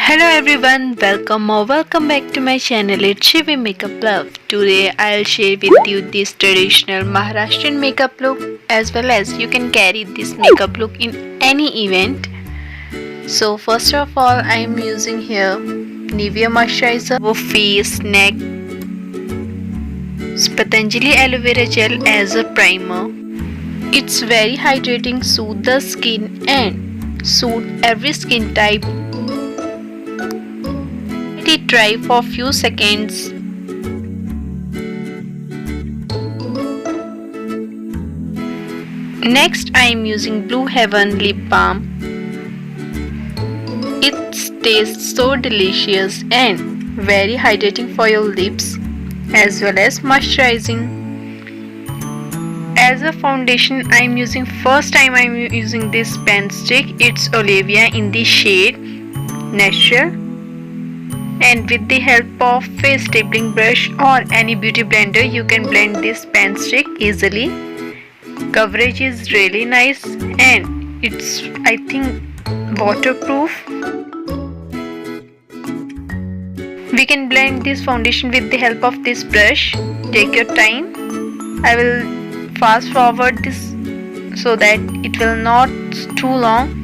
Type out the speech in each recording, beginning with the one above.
Hello everyone, welcome back to my channel. It's Shivi Makeup Love. Today I'll share with you this traditional Maharashtrian makeup look, as well as you can carry this makeup look in any event. So first of all, I am using here Nivea moisturizer for face, neck, Patanjali aloe vera gel as a primer. It's very hydrating, soothe the skin and suit every skin type. Let it dry for few seconds. Next I am using Blue Heaven lip balm. It tastes so delicious and very hydrating for your lips as well as moisturizing. As a foundation I am using this pen stick. It's Olivia in the shade Natural, and with the help of face stapling brush or any beauty blender you can blend this pen stick easily. Coverage is really nice and it's I think waterproof. We can blend this foundation with the help of this brush. Take your time. I will fast forward this so that it will not too long.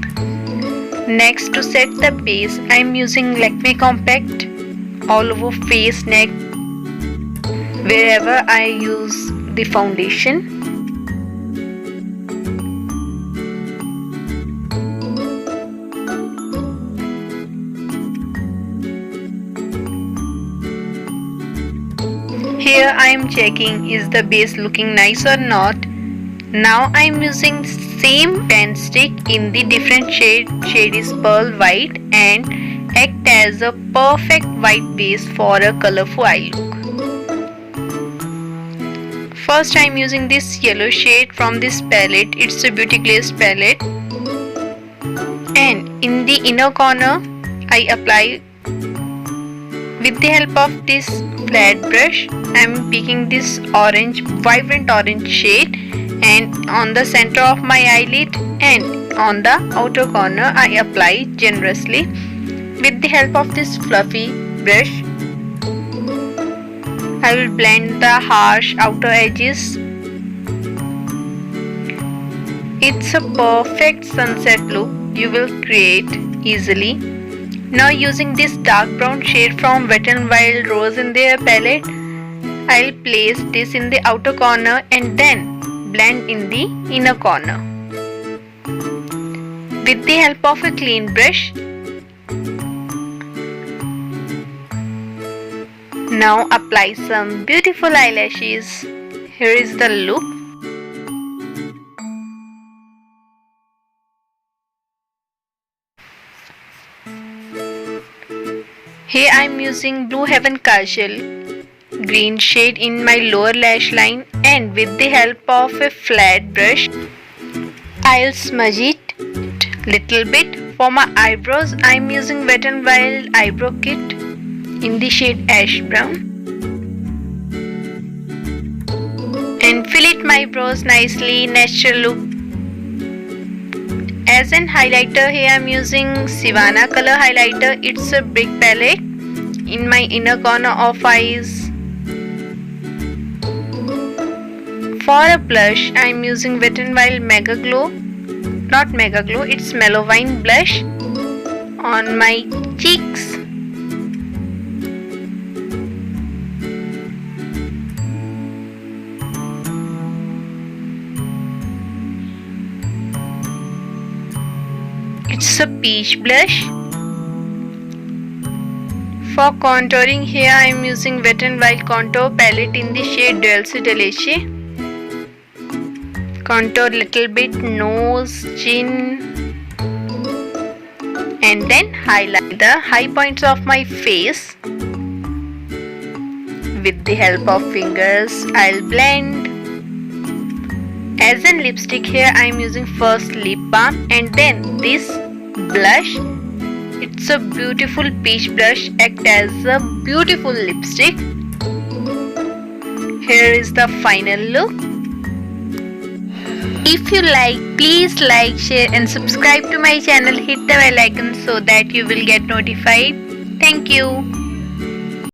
Next, to set the base, I am using Lakme Compact all over face, neck, wherever I use the foundation. Here I am checking is the base looking nice or not. Now I am using same pen stick in the different shade. Shade is Pearl White and act as a perfect white base for a colorful eye look. First I am using this yellow shade from this palette. It's a Beauty Glaze palette. And in the inner corner I apply with the help of this flat brush. I am picking this vibrant orange shade, and on the center of my eyelid and on the outer corner I apply generously with the help of this fluffy brush. I will blend the harsh outer edges. It's a perfect sunset look you will create easily. Now using this dark brown shade from Wet n Wild Rose in their palette, I'll place this in the outer corner and then blend in the inner corner. With the help of a clean brush, now apply some beautiful eyelashes. Here is the look. Here I am using Blue Heaven Kajal, green shade in my lower lash line, and with the help of a flat brush, I'll smudge it little bit. For my eyebrows, I am using Wet n Wild Eyebrow Kit in the shade Ash Brown, and fill it my brows nicely, natural look. As an highlighter, here I am using Sivana color highlighter. It's a brick palette in my inner corner of eyes. For a blush, I am using Wet n Wild Mega Glow. Not Mega Glow, it's Melovine blush on my cheeks. It's a peach blush. For contouring, here I am using Wet n Wild contour palette in the shade Dulce de Leche. Contour little bit nose, chin, and then highlight the high points of my face. With the help of fingers, I'll blend. As in lipstick, here I am using first lip balm and then this blush. It's a beautiful peach blush, act as a beautiful lipstick. Here is the final look. If you like, please like, share and subscribe to my channel. Hit the bell icon so that you will get notified. Thank you.